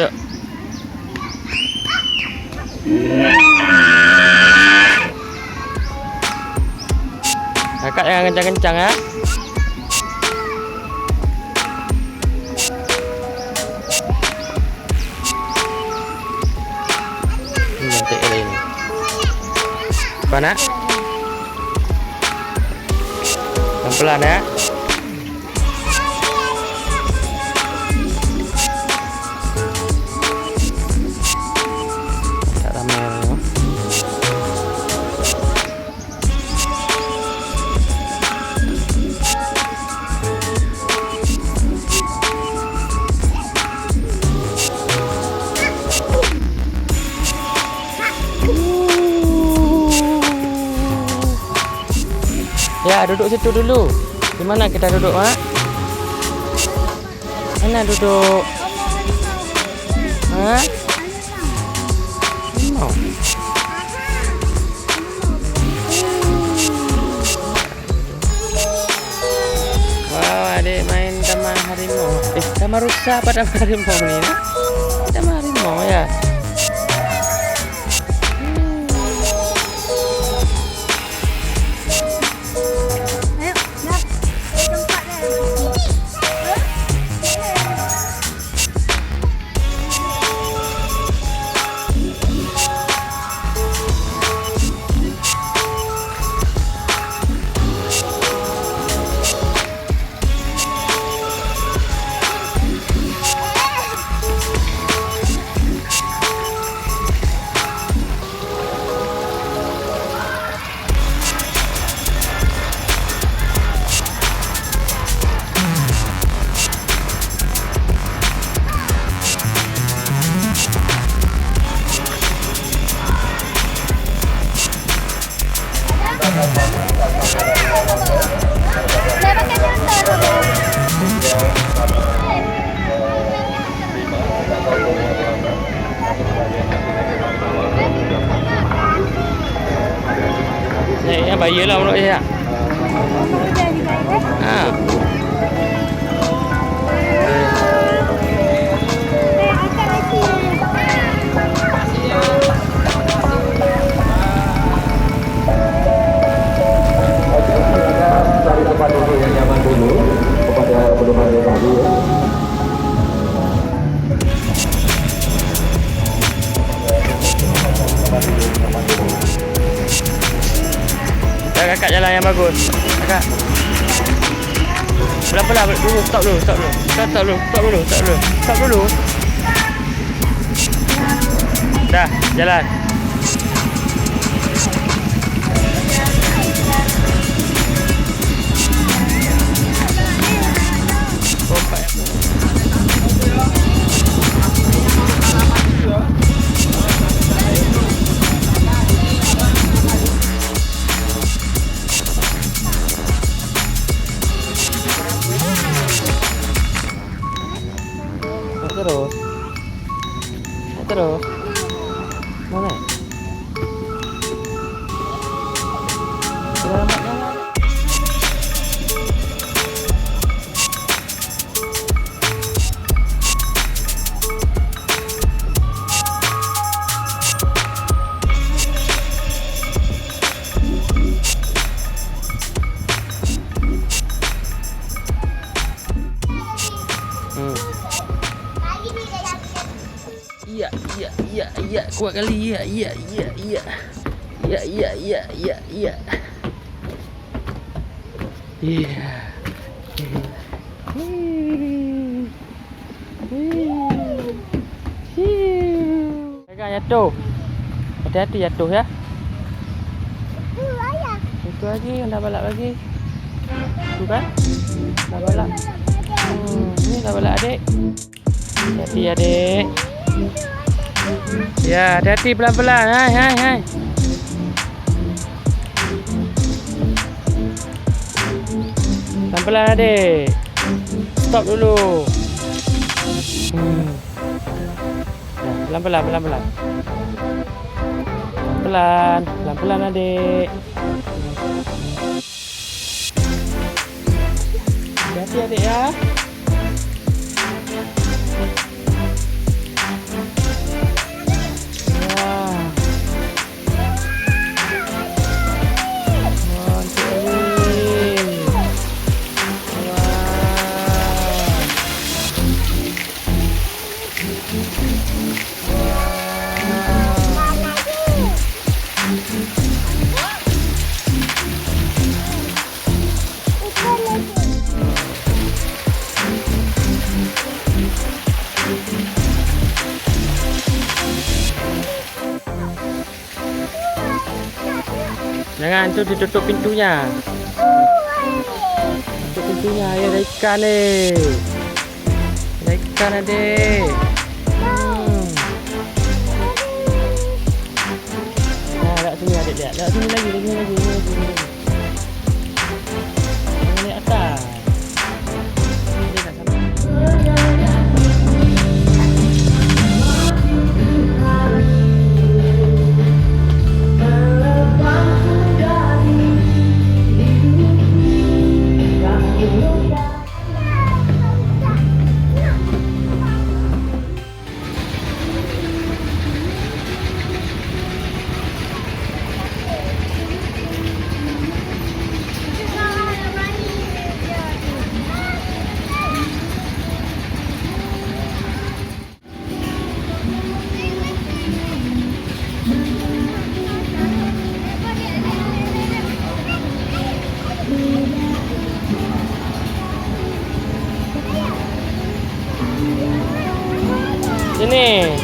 Yuk. Kakak jangan kencang-kencang ya. Nanti ini. Mana? Pelan-pelan ya. Tak ramai ya. Ya, duduk situ dulu. Di mana kita duduk, Mak? Mana duduk? Hah? No. Wow, adik main taman harimau. Taman rusa apa taman harimau ini? Taman harimau ya. Này bà dưới lâu rồi ạ. À. Cari tempat duduk yang nyaman dulu kepada penumpang yang tadi. Kakak jalan yang bagus. Kakak. Pelan-pelan dulu, stop dulu. Stop dulu. Dah, jalan. Terus mana? Selamatnya. Iya, kuat kali. Iya. Jangan jatuh. Hati-hati jatuh ya. Itu lagi, dah balap lagi. Itu kan? Dah balap. Ini dah balap adik. Hati-hati adik. Ya, hati-hati pelan-pelan. Hai. Pelan-pelan adik. Stop dulu. Ya, pelan-pelan. Pelan-pelan adik. Hati-hati adik ya. Jangan tu ditutup pintunya. Tutup pintunya. Ya, ada ikan ni. Ada ikan adik. Nah, lihat sini adik lihat. Lihat sini lagi, sini lagi. Yang ni atas. Ini dah sampai. Sini.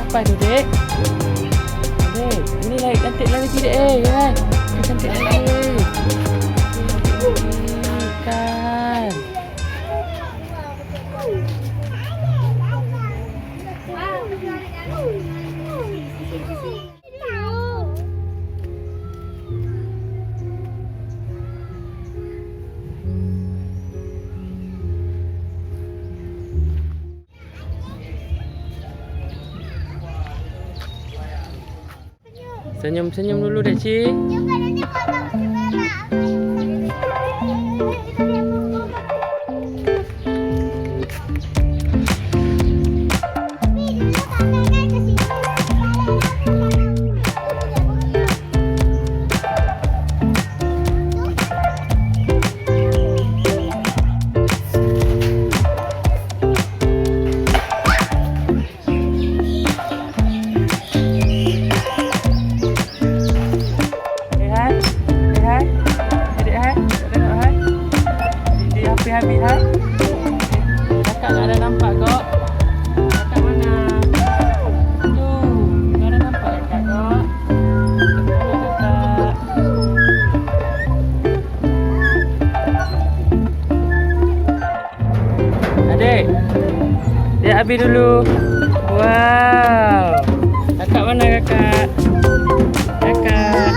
Apa tu, Dek? Dek, ini lagi cantik lagi, Dek. Ya. Ini cantik lagi. Ikan. Senyum-senyum dulu, Dek Ci. Habis hai. Kakak tak ada nampak kok. Kakak mana? Tu, tak ada nampak kakak kok. Kakak. Adik. Dia habis dulu. Wow. Kakak mana kakak? Kakak.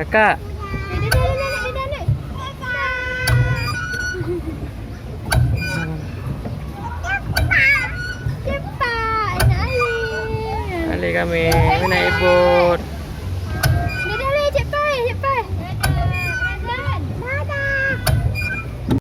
Kakak. Ali kami. Mana ibu?